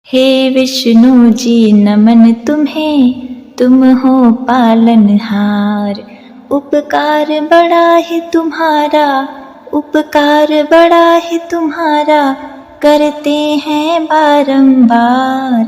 हे विष्णु जी नमन तुम्हें, तुम हो पालनहार। उपकार बड़ा है तुम्हारा, उपकार बड़ा है तुम्हारा, करते हैं बारंबार।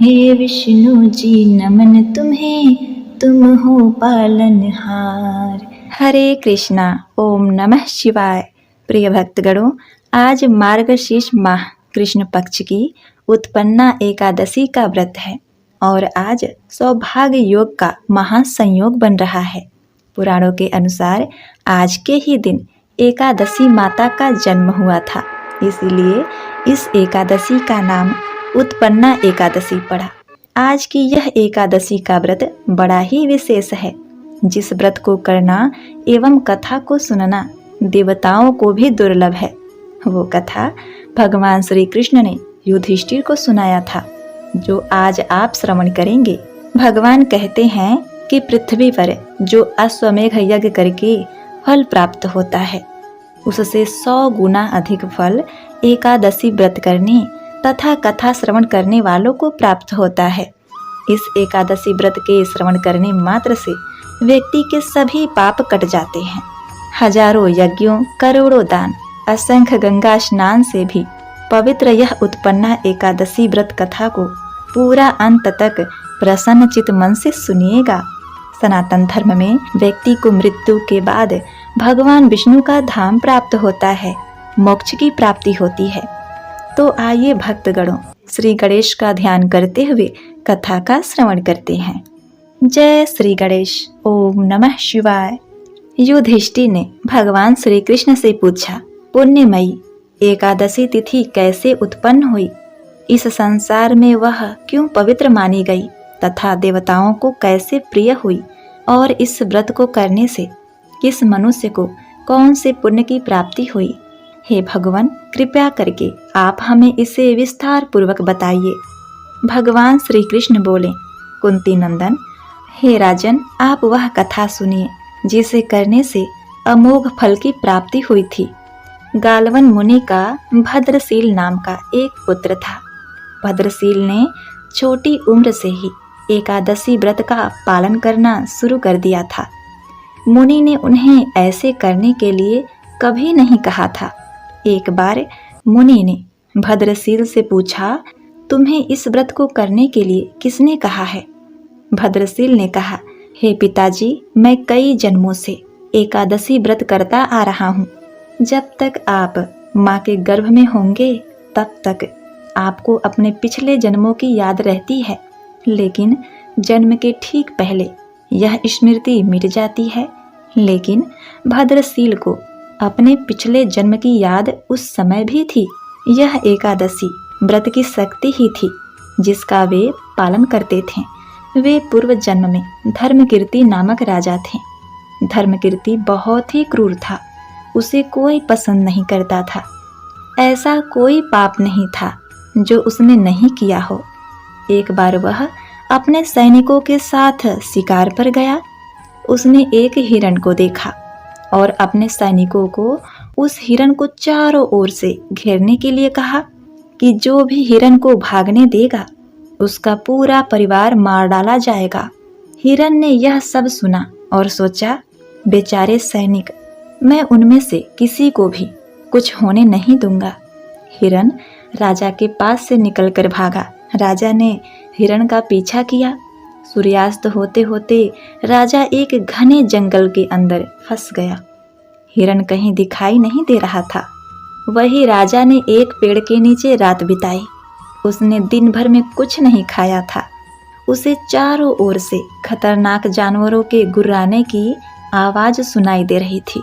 हे विष्णु जी नमन तुम्हें, तुम हो पालनहार। हरे कृष्णा। ओम नमः शिवाय। प्रिय भक्तगणों, आज मार्गशीर्ष माह कृष्ण पक्ष की उत्पन्ना एकादशी का व्रत है और आज सौभाग्य योग का महासंयोग बन रहा है। पुराणों के अनुसार आज के ही दिन एकादशी माता का जन्म हुआ था, इसीलिए इस एकादशी का नाम उत्पन्ना एकादशी पड़ा। आज की यह एकादशी का व्रत बड़ा ही विशेष है, जिस व्रत को करना एवं कथा को सुनना देवताओं को भी दुर्लभ है। वो कथा भगवान श्री कृष्ण ने युधिष्ठिर को सुनाया था, जो आज आप श्रवण करेंगे। भगवान कहते हैं कि पृथ्वी पर जो अश्वमेघ यज्ञ करके फल प्राप्त होता है, उससे 100 गुना अधिक फल एकादशी व्रत करने तथा कथा श्रवण करने वालों को प्राप्त होता है। इस एकादशी व्रत के श्रवण करने मात्र से व्यक्ति के सभी पाप कट जाते हैं। हजारों यज्ञों, करोड़ों दान, असंख्य गंगा स्नान से भी पवित्र यह उत्पन्ना एकादशी व्रत कथा को पूरा अंत तक प्रसन्न चित मन से सुनिएगा। सनातन धर्म में व्यक्ति को मृत्यु के बाद भगवान विष्णु का धाम प्राप्त होता है, मोक्ष की प्राप्ति होती है। तो आइए भक्तगणों, श्री गणेश का ध्यान करते हुए कथा का श्रवण करते हैं। जय श्री गणेश। ओम नमः शिवाय। युधिष्ठिर ने भगवान श्री कृष्ण से पूछा, पुण्यमयी एकादशी तिथि कैसे उत्पन्न हुई? इस संसार में वह क्यों पवित्र मानी गई तथा देवताओं को कैसे प्रिय हुई? और इस व्रत को करने से किस मनुष्य को कौन से पुण्य की प्राप्ति हुई? हे भगवान, कृपया करके आप हमें इसे विस्तार पूर्वक बताइए। भगवान श्री कृष्ण बोले, कुंती नंदन, हे राजन, आप वह कथा सुनिए जिसे करने से अमोघ फल की प्राप्ति हुई थी। गालवन मुनि का भद्रशील नाम का एक पुत्र था। भद्रशील ने छोटी उम्र से ही एकादशी व्रत का पालन करना शुरू कर दिया था। मुनि ने उन्हें ऐसे करने के लिए कभी नहीं कहा था। एक बार मुनि ने भद्रशील से पूछा, तुम्हें इस व्रत को करने के लिए किसने कहा है? भद्रशील ने कहा, हे पिताजी, मैं कई जन्मों से एकादशी व्रत करता आ रहा हूँ। जब तक आप माँ के गर्भ में होंगे तब तक आपको अपने पिछले जन्मों की याद रहती है, लेकिन जन्म के ठीक पहले यह स्मृति मिट जाती है। लेकिन भद्रशील को अपने पिछले जन्म की याद उस समय भी थी। यह एकादशी व्रत की शक्ति ही थी जिसका वे पालन करते थे। वे पूर्व जन्म में धर्मकीर्ति नामक राजा थे। धर्मकीर्ति बहुत ही क्रूर था, उसे कोई पसंद नहीं करता था। ऐसा कोई पाप नहीं था जो उसने नहीं किया हो। एक बार वह अपने सैनिकों के साथ शिकार पर गया। उसने एक हिरण को देखा और अपने सैनिकों को उस हिरण को चारों ओर से घेरने के लिए कहा कि जो भी हिरण को भागने देगा उसका पूरा परिवार मार डाला जाएगा। हिरण ने यह सब सुना और सोचा, बेचारे सैनिक, मैं उनमें से किसी को भी कुछ होने नहीं दूंगा। हिरण राजा के पास से निकलकर भागा। राजा ने हिरण का पीछा किया। सूर्यास्त होते होते राजा एक घने जंगल के अंदर फंस गया। हिरण कहीं दिखाई नहीं दे रहा था। वही राजा ने एक पेड़ के नीचे रात बिताई। उसने दिन भर में कुछ नहीं खाया था। उसे चारों ओर से खतरनाक जानवरों के गुर्राने की आवाज सुनाई दे रही थी।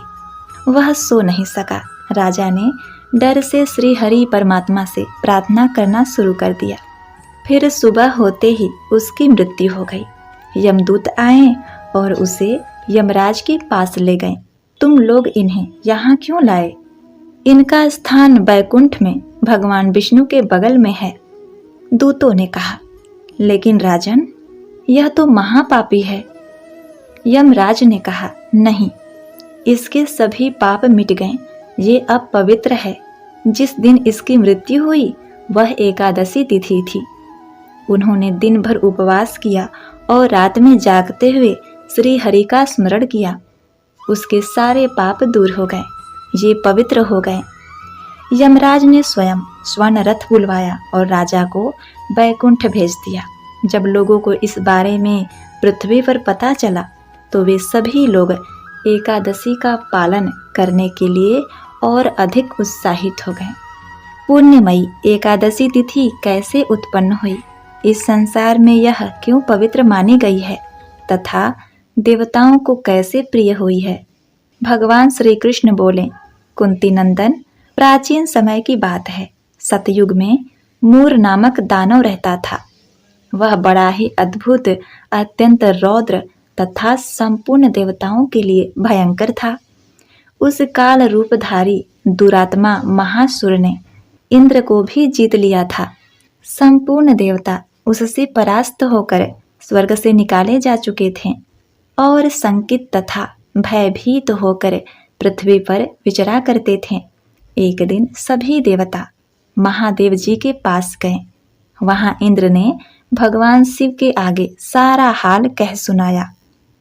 वह सो नहीं सका। राजा ने डर से श्री हरि परमात्मा से प्रार्थना करना शुरू कर दिया। फिर सुबह होते ही उसकी मृत्यु हो गई। यमदूत आए और उसे यमराज के पास ले गए। तुम लोग इन्हें यहाँ क्यों लाए? इनका स्थान बैकुंठ में भगवान विष्णु के बगल में है। दूतों ने कहा, लेकिन राजन, यह तो महापापी है। यमराज ने कहा, नहीं, इसके सभी पाप मिट गए। ये अब पवित्र है। जिस दिन इसकी मृत्यु हुई वह एकादशी तिथि थी। उन्होंने दिन भर उपवास किया और रात में जागते हुए श्री हरि का स्मरण किया। उसके सारे पाप दूर हो गए, ये पवित्र हो गए। यमराज ने स्वयं स्वर्ण रथ बुलवाया और राजा को बैकुंठ भेज दिया। जब लोगों को इस बारे में पृथ्वी पर पता चला तो वे सभी लोग एकादशी का पालन करने के लिए और अधिक उत्साहित हो गए। पुण्यमयी एकादशी तिथि कैसे उत्पन्न हुई, इस संसार में यह क्यों पवित्र मानी गई है तथा देवताओं को कैसे प्रिय हुई है। भगवान श्री कृष्ण बोले, कुंती नंदन, प्राचीन समय की बात है। सतयुग में मूर नामक दानव रहता था। वह बड़ा ही अद्भुत, अत्यंत रौद्र तथा संपूर्ण देवताओं के लिए भयंकर था। उस काल रूपधारी दुरात्मा महासुर ने इंद्र को भी जीत लिया था। संपूर्ण देवता उससे परास्त होकर स्वर्ग से निकाले जा चुके थे और संकित तथा भयभीत होकर पृथ्वी पर विचरा करते थे। एक दिन सभी देवता महादेव जी के पास गए। वहां इंद्र ने भगवान शिव के आगे सारा हाल कह सुनाया।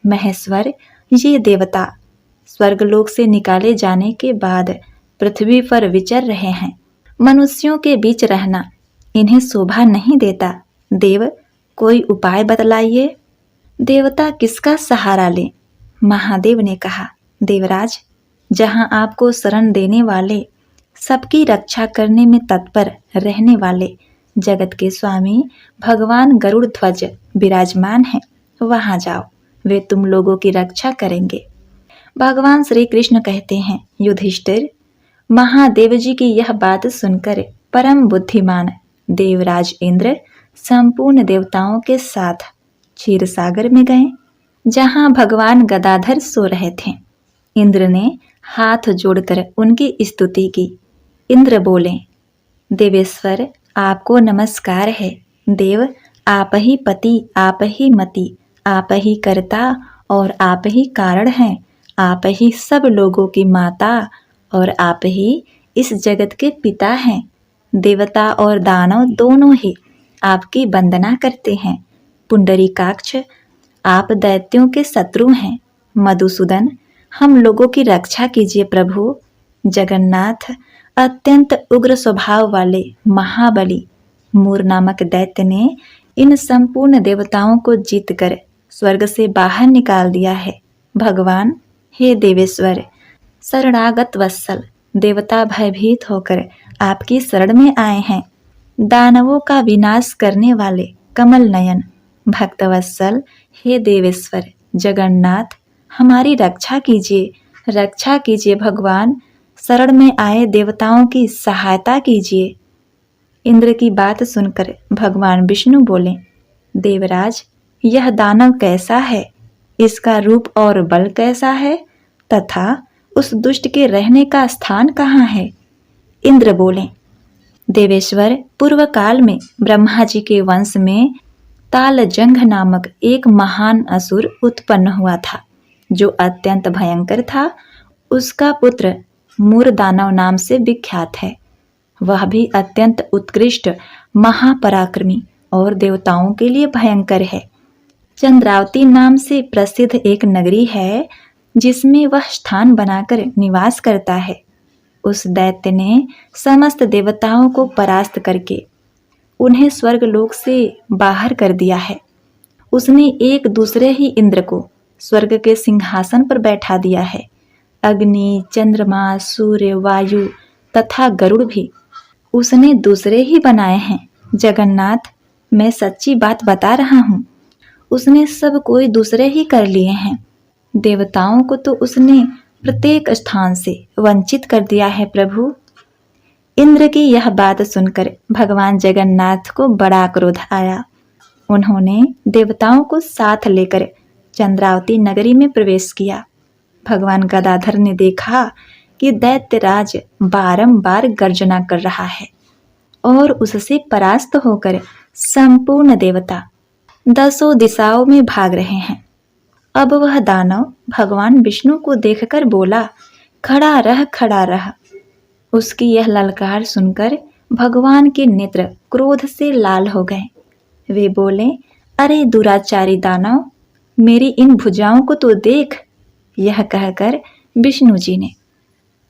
महेश्वर, ये देवता स्वर्गलोक से निकाले जाने के बाद पृथ्वी पर विचर रहे हैं। मनुष्यों के बीच रहना इन्हें शोभा नहीं देता। देव, कोई उपाय बतलाइए। देवता किसका सहारा लें? महादेव ने कहा, देवराज, जहां आपको शरण देने वाले, सबकी रक्षा करने में तत्पर रहने वाले जगत के स्वामी भगवान गरुड़ ध्वज विराजमान हैं, वहां जाओ, वे तुम लोगों की रक्षा करेंगे। भगवान श्री कृष्ण कहते हैं, युधिष्ठिर, महादेव जी की यह बात सुनकर परम बुद्धिमान देवराज इंद्र संपूर्ण देवताओं के साथ क्षीर सागर में गए, जहां भगवान गदाधर सो रहे थे। इंद्र ने हाथ जोड़कर उनकी स्तुति की। इंद्र बोले, देवेश्वर, आपको नमस्कार है। देव, आप ही पति, आप ही मति, आप ही कर्ता और आप ही कारण हैं। आप ही सब लोगों की माता और आप ही इस जगत के पिता हैं। देवता और दानव दोनों ही आपकी वंदना करते हैं। पुंडरीकाक्ष, आप दैत्यों के शत्रु हैं। मधुसूदन, हम लोगों की रक्षा कीजिए प्रभु। जगन्नाथ, अत्यंत उग्र स्वभाव वाले महाबली मूर नामक दैत्य ने इन संपूर्ण देवताओं को जीतकर स्वर्ग से बाहर निकाल दिया है। भगवान, हे देवेश्वर, शरणागत वत्सल देवता भयभीत होकर आपकी शरण में आए हैं। दानवों का विनाश करने वाले कमल नयन भक्तवत्सल, हे देवेश्वर जगन्नाथ, हमारी रक्षा कीजिए, रक्षा कीजिए भगवान। शरण में आए देवताओं की सहायता कीजिए। इंद्र की बात सुनकर भगवान विष्णु बोले, देवराज, यह दानव कैसा है, इसका रूप और बल कैसा है तथा उस दुष्ट के रहने का स्थान कहाँ है? इंद्र बोले, देवेश्वर, पूर्व काल में ब्रह्मा जी के वंश में तालजंघ नामक एक महान असुर उत्पन्न हुआ था, जो अत्यंत भयंकर था। उसका पुत्र मूर दानव नाम से विख्यात है। वह भी अत्यंत उत्कृष्ट, महापराक्रमी और देवताओं के लिए भयंकर है। चंद्रावती नाम से प्रसिद्ध एक नगरी है, जिसमें वह स्थान बनाकर निवास करता है। उस दैत्य ने समस्त देवताओं को परास्त करके उन्हें स्वर्गलोक से बाहर कर दिया है। उसने एक दूसरे ही इंद्र को स्वर्ग के सिंहासन पर बैठा दिया है। अग्नि, चंद्रमा, सूर्य, वायु तथा गरुड़ भी उसने दूसरे ही बनाए हैं। जगन्नाथ, मैं सच्ची बात बता रहा हूँ। उसने सब कोई दूसरे ही कर लिए हैं। देवताओं को तो उसने प्रत्येक स्थान से वंचित कर दिया है प्रभु। इंद्र की यह बात सुनकर भगवान जगन्नाथ को बड़ा क्रोध आया। उन्होंने देवताओं को साथ लेकर चंद्रावती नगरी में प्रवेश किया। भगवान गदाधर ने देखा कि दैत्यराज बारंबार गर्जना कर रहा है और उससे परास्त होकर संपूर्ण देवता दसों दिशाओं में भाग रहे हैं। अब वह दानव भगवान विष्णु को देखकर बोला, खड़ा रह, खड़ा रह। उसकी यह ललकार सुनकर भगवान के नेत्र क्रोध से लाल हो गए। वे बोले, अरे दुराचारी दानव, मेरी इन भुजाओं को तो देख। यह कहकर विष्णु जी ने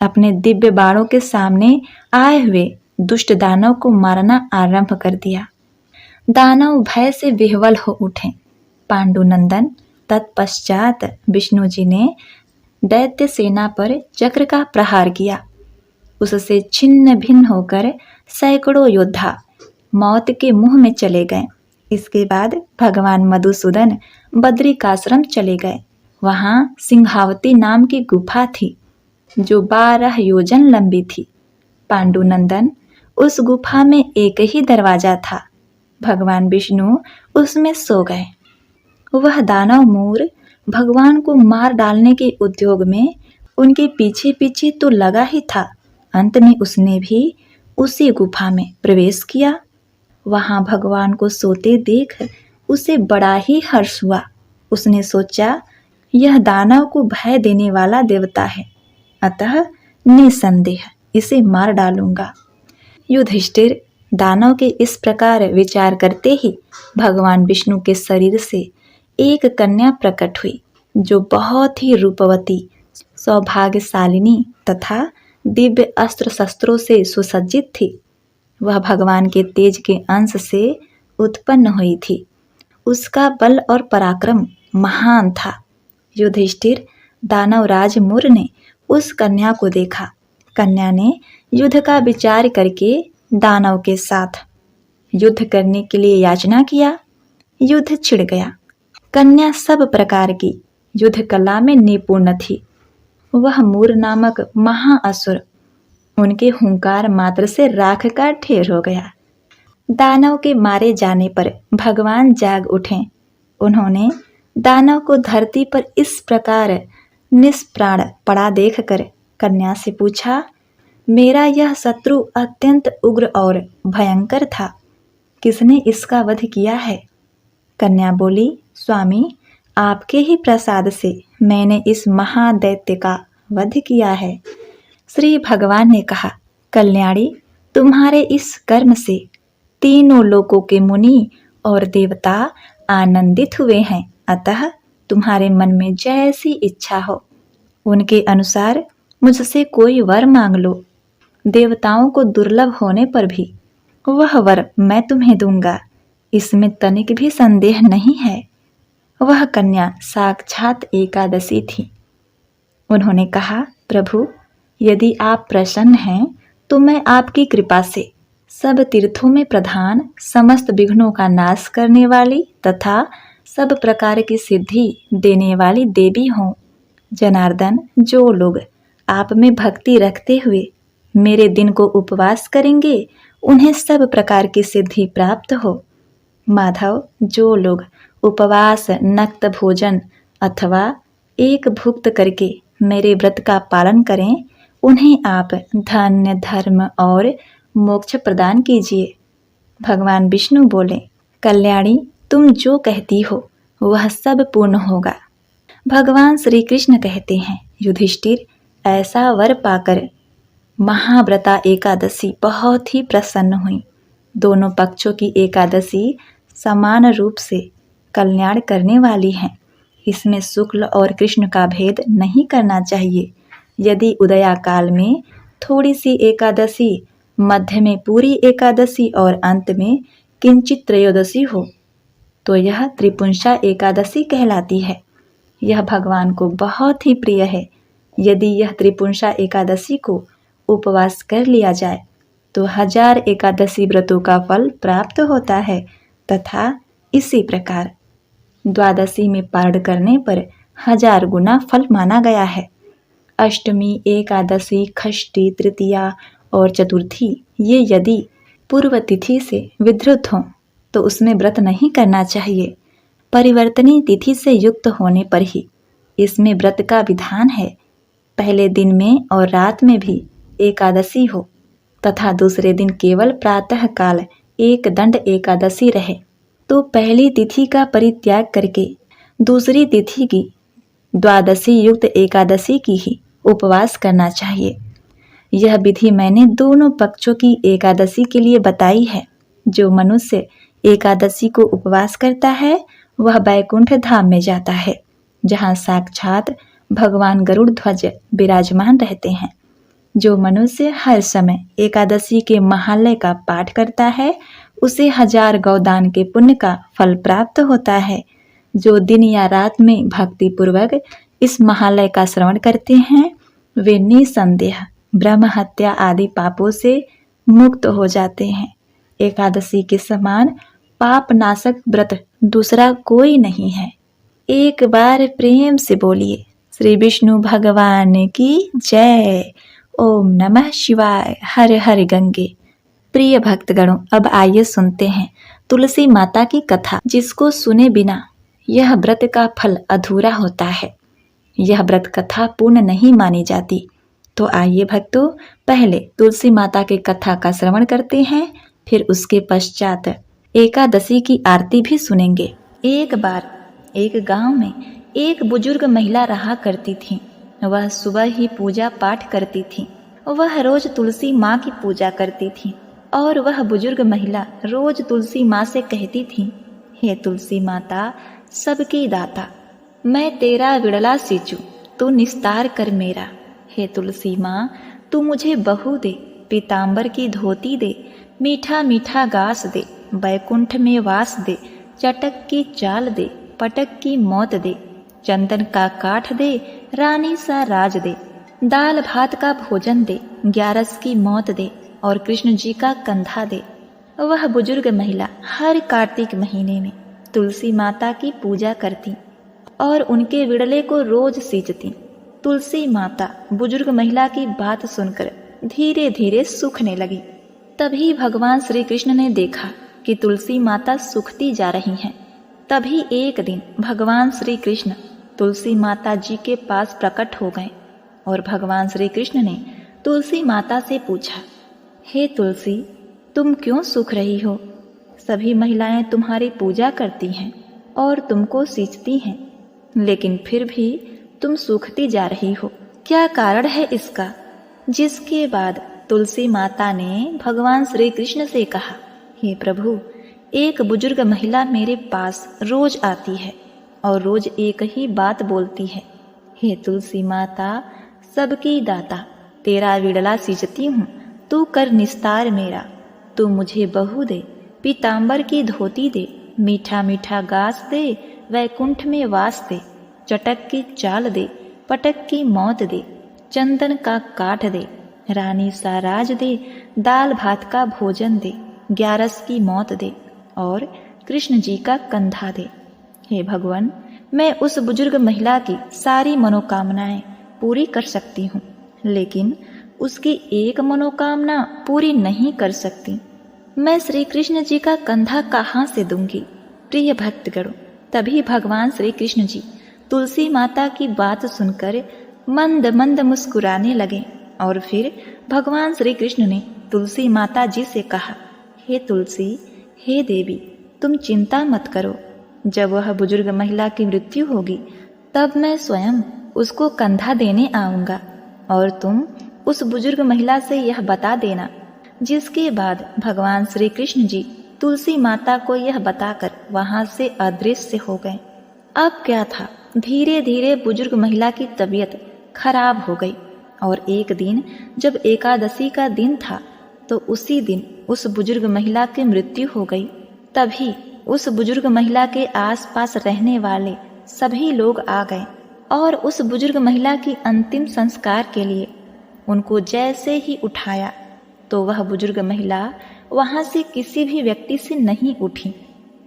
अपने दिव्य बाणों के सामने आए हुए दुष्ट दानव को मारना आरंभ कर दिया। दानव भय से विह्वल हो उठे। पांडुनंदन तत्पश्चात विष्णु जी ने दैत्य सेना पर चक्र का प्रहार किया। उससे छिन्न भिन्न होकर सैकड़ों योद्धा मौत के मुंह में चले गए। इसके बाद भगवान मधुसूदन बद्रिकाश्रम चले गए। वहां सिंहावती नाम की गुफा थी जो 12 योजन लंबी थी। पांडुनंदन उस गुफा में एक ही दरवाजा था। भगवान विष्णु उसमें सो गए। वह दानव मूर भगवान को मार डालने के उद्योग में उनके पीछे पीछे तो लगा ही था। अंत में उसने भी उसी गुफा में प्रवेश किया। वहां भगवान को सोते देख उसे बड़ा ही हर्ष हुआ। उसने सोचा, यह दानव को भय देने वाला देवता है, अतः निसंदेह इसे मार डालूंगा। युधिष्ठिर दानव के इस प्रकार विचार करते ही भगवान विष्णु के शरीर से एक कन्या प्रकट हुई जो बहुत ही रूपवती, सौभाग्यशालिनी तथा दिव्य अस्त्र शस्त्रों से सुसज्जित थी। वह भगवान के तेज के अंश से उत्पन्न हुई थी। उसका बल और पराक्रम महान था। युधिष्ठिर दानवराज मूर ने उस कन्या को देखा। कन्या ने युद्ध का विचार करके दानव के साथ युद्ध करने के लिए याचना किया। युद्ध छिड़ गया। कन्या सब प्रकार की युद्ध कला में निपुण थी। वह मूर नामक महाअसुर उनके हुंकार मात्र से राख का ढेर हो गया। दानव के मारे जाने पर भगवान जाग उठे। उन्होंने दानव को धरती पर इस प्रकार निष्प्राण पड़ा देखकर कन्या से पूछा, मेरा यह शत्रु अत्यंत उग्र और भयंकर था, किसने इसका वध किया है? कन्या बोली, स्वामी, आपके ही प्रसाद से मैंने इस महादैत्य का वध किया है। श्री भगवान ने कहा, कल्याणी, तुम्हारे इस कर्म से तीनों लोकों के मुनि और देवता आनंदित हुए हैं, अतः तुम्हारे मन में जैसी इच्छा हो उनके अनुसार मुझसे कोई वर मांग लो। देवताओं को दुर्लभ होने पर भी वह वर मैं तुम्हें दूंगा, इसमें तनिक भी संदेह नहीं है। वह कन्या साक्षात एकादशी थी। उन्होंने कहा, प्रभु, यदि आप प्रसन्न हैं तो मैं आपकी कृपा से सब तीर्थों में प्रधान, समस्त विघ्नों का नाश करने वाली तथा सब प्रकार की सिद्धि देने वाली देवी हूँ। जनार्दन, जो लोग आप में भक्ति रखते हुए मेरे दिन को उपवास करेंगे उन्हें सब प्रकार की सिद्धि प्राप्त हो। माधव, जो लोग उपवास, नक्त भोजन अथवा एक भुक्त करके मेरे व्रत का पालन करें उन्हें आप धन्य, धर्म और मोक्ष प्रदान कीजिए। भगवान विष्णु बोले, कल्याणी, तुम जो कहती हो वह सब पूर्ण होगा। भगवान श्री कृष्ण कहते हैं, युधिष्ठिर, ऐसा वर पाकर महाव्रता एकादशी बहुत ही प्रसन्न हुई। दोनों पक्षों की एकादशी समान रूप से कल्याण करने वाली हैं। इसमें शुक्ल और कृष्ण का भेद नहीं करना चाहिए। यदि उदया काल में थोड़ी सी एकादशी, मध्य में पूरी एकादशी और अंत में किंचित त्रयोदशी हो तो यह त्रिपुंसा एकादशी कहलाती है। यह भगवान को बहुत ही प्रिय है। यदि यह त्रिपुंसा एकादशी को उपवास कर लिया जाए तो 1000 एकादशी व्रतों का फल प्राप्त होता है तथा इसी प्रकार द्वादशी में पारण करने पर 1000 गुना फल माना गया है। अष्टमी, एकादशी, षष्ठी, तृतीया और चतुर्थी ये यदि पूर्व तिथि से विधृत हों तो उसमें व्रत नहीं करना चाहिए। परिवर्तनीय तिथि से युक्त होने पर ही इसमें व्रत का विधान है। पहले दिन में और रात में भी एकादशी हो तथा दूसरे दिन केवल प्रातः काल एक दंड एकादशी रहे तो पहली तिथि का परित्याग करके दूसरी तिथि की द्वादशी युक्त एकादशी की ही उपवास करना चाहिए। यह विधि मैंने दोनों पक्षों की एकादशी के लिए बताई है। जो मनुष्य एकादशी को उपवास करता है वह बैकुंठ धाम में जाता है, जहाँ साक्षात भगवान गरुड़ ध्वज विराजमान रहते हैं। जो मनुष्य हर समय एकादशी के महालय का पाठ करता है उसे 1000 गौदान के पुण्य का फल प्राप्त होता है। जो दिन या रात में भक्ति पूर्वक इस महालय का श्रवण करते हैं वे निसंदेह ब्रह्म हत्या आदि पापों से मुक्त हो जाते हैं। एकादशी के समान पाप नाशक व्रत दूसरा कोई नहीं है। एक बार प्रेम से बोलिए श्री विष्णु भगवान की जय। ओम नमः शिवाय। हर हर गंगे। प्रिय भक्तगणों, अब आइए सुनते हैं तुलसी माता की कथा, जिसको सुने बिना यह व्रत का फल अधूरा होता है। यह व्रत कथा पूर्ण नहीं मानी जाती। तो आइए भक्तों, पहले तुलसी माता की कथा का श्रवण करते हैं, फिर उसके पश्चात एकादशी की आरती भी सुनेंगे। एक बार एक गांव में एक बुजुर्ग महिला रहा करती थी। वह सुबह ही पूजा पाठ करती थी। वह रोज तुलसी माँ की पूजा करती थी और वह बुजुर्ग महिला रोज तुलसी माँ से कहती थी, हे तुलसी माता सबकी दाता, मैं तेरा विड़ला सिंचू, तू निस्तार कर मेरा। हे तुलसी माँ तू मुझे बहू दे, पीताम्बर की धोती दे, मीठा मीठा गास दे, बैकुंठ में वास दे, चटक की चाल दे, पटक की मौत दे, चंदन का काठ दे, रानी सा राज दे, दाल भात का भोजन दे, 11 की मौत दे और कृष्ण जी का कंधा दे। वह बुजुर्ग महिला हर कार्तिक महीने में तुलसी माता की पूजा करती और उनके विड़ले को रोज सींचती। तुलसी माता बुजुर्ग महिला की बात सुनकर धीरे धीरे सूखने लगी। तभी भगवान श्री कृष्ण ने देखा कि तुलसी माता सूखती जा रही हैं। तभी एक दिन भगवान श्री कृष्ण तुलसी माता जी के पास प्रकट हो गए और भगवान श्री कृष्ण ने तुलसी माता से पूछा, हे तुलसी तुम क्यों सूख रही हो? सभी महिलाएं तुम्हारी पूजा करती हैं और तुमको सींचती हैं, लेकिन फिर भी तुम सूखती जा रही हो, क्या कारण है इसका? जिसके बाद तुलसी माता ने भगवान श्री कृष्ण से कहा, हे प्रभु, एक बुजुर्ग महिला मेरे पास रोज आती है और रोज एक ही बात बोलती है, हे तुलसी माता सबकी दाता, तेरा विड़ला सींचती हूँ, तू कर निस्तार मेरा। तू मुझे बहू दे, पीताम्बर की धोती दे, मीठा मीठा गास दे, वैकुंठ में वास दे, चटक की चाल दे, पटक की मौत दे, चंदन का काठ दे, रानी सा राज दे, दाल भात का भोजन दे, 11 की मौत दे और कृष्ण जी का कंधा दे। हे भगवान, मैं उस बुजुर्ग महिला की सारी मनोकामनाएं पूरी कर सकती हूँ, लेकिन उसकी एक मनोकामना पूरी नहीं कर सकती। मैं श्री कृष्ण जी का कंधा कहाँ से दूंगी? प्रिय भक्तगणों, तभी भगवान श्री कृष्ण जी तुलसी माता की बात सुनकर मंद मंद मुस्कुराने लगे और फिर भगवान श्री कृष्ण ने तुलसी माता जी से कहा, हे तुलसी, हे देवी, तुम चिंता मत करो। जब वह बुजुर्ग महिला की मृत्यु होगी तब मैं स्वयं उसको कंधा देने आऊंगा और तुम उस बुजुर्ग महिला से यह बता देना। जिसके बाद भगवान श्री कृष्ण जी तुलसी माता को यह बताकर वहां से अदृश्य हो गए। अब क्या था, धीरे धीरे बुजुर्ग महिला की तबीयत खराब हो गई और एक दिन जब एकादशी का दिन था तो उसी दिन उस बुजुर्ग महिला की मृत्यु हो गई। तभी उस बुजुर्ग महिला के आसपास रहने वाले सभी लोग आ गए और उस बुजुर्ग महिला की अंतिम संस्कार के लिए उनको जैसे ही उठाया तो वह बुजुर्ग महिला वहां से किसी भी व्यक्ति से नहीं उठी।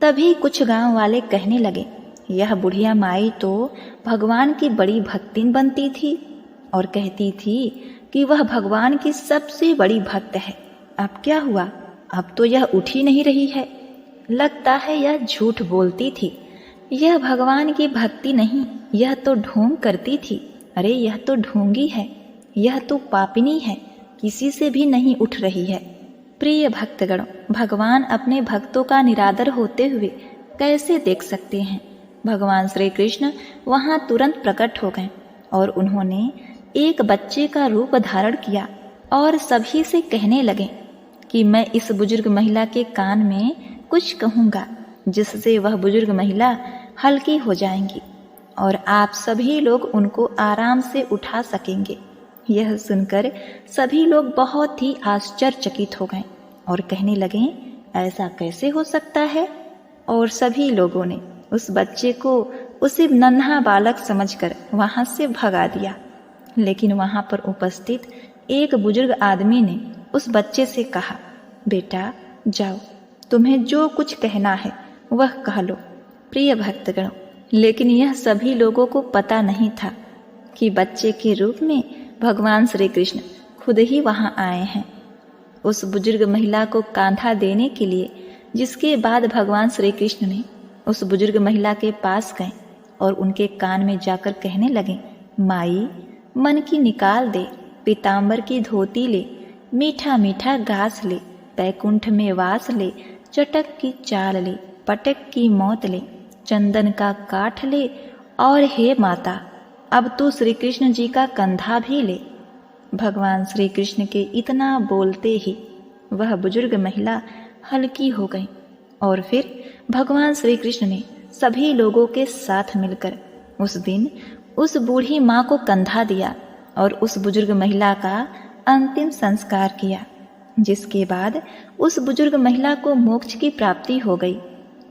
तभी कुछ गांव वाले कहने लगे, यह बुढ़िया माई तो भगवान की बड़ी भक्तिन बनती थी और कहती थी कि वह भगवान की सबसे बड़ी भक्त है। अब क्या हुआ? अब तो यह उठ ही नहीं रही है। लगता है यह झूठ बोलती थी। यह भगवान की भक्ति नहीं, यह तो ढोंग करती थी। अरे यह तो ढोंगी है, यह तो पापिनी है, किसी से भी नहीं उठ रही है। प्रिय भक्तगणों, भगवान अपने भक्तों का निरादर होते हुए कैसे देख सकते हैं? भगवान श्री कृष्ण वहां तुरंत प्रकट हो गए और उन्होंने एक बच्चे का रूप धारण किया और सभी से कहने लगे कि मैं इस बुजुर्ग महिला के कान में कुछ कहूँगा जिससे वह बुजुर्ग महिला हल्की हो जाएंगी और आप सभी लोग उनको आराम से उठा सकेंगे। यह सुनकर सभी लोग बहुत ही आश्चर्यचकित हो गए और कहने लगे, ऐसा कैसे हो सकता है? और सभी लोगों ने उस बच्चे को उसे नन्हा बालक समझकर वहां से भगा दिया। लेकिन वहां पर उपस्थित एक बुजुर्ग आदमी ने उस बच्चे से कहा, बेटा जाओ, तुम्हें जो कुछ कहना है वह कह लो। प्रिय भक्तगणों, लेकिन यह सभी लोगों को पता नहीं था कि बच्चे के रूप में भगवान श्री कृष्ण खुद ही वहां आए हैं उस बुजुर्ग महिला को कांधा देने के लिए। जिसके बाद भगवान श्री कृष्ण ने उस बुजुर्ग महिला के पास गए और उनके कान में जाकर कहने लगे, माई मन की निकाल दे, पीताम्बर की धोती ले, मीठा मीठा घास ले, बैकुंठ में वास ले, चटक की चाल ले, पटक की मौत ले, चंदन का काठ ले, और हे माता अब तू श्री कृष्ण जी का कंधा भी ले। भगवान श्री कृष्ण के इतना बोलते ही वह बुजुर्ग महिला हल्की हो गई और फिर भगवान श्री कृष्ण ने सभी लोगों के साथ मिलकर उस दिन उस बूढ़ी माँ को कंधा दिया और उस बुजुर्ग महिला का अंतिम संस्कार किया। जिसके बाद उस बुजुर्ग महिला को मोक्ष की प्राप्ति हो गई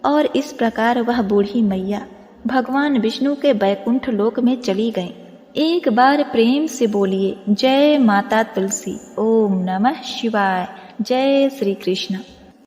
और इस प्रकार वह बूढ़ी मैया भगवान विष्णु के बैकुंठ लोक में चली गई। एक बार प्रेम से बोलिए, जय माता तुलसी। ओम नमः शिवाय। जय श्री कृष्ण।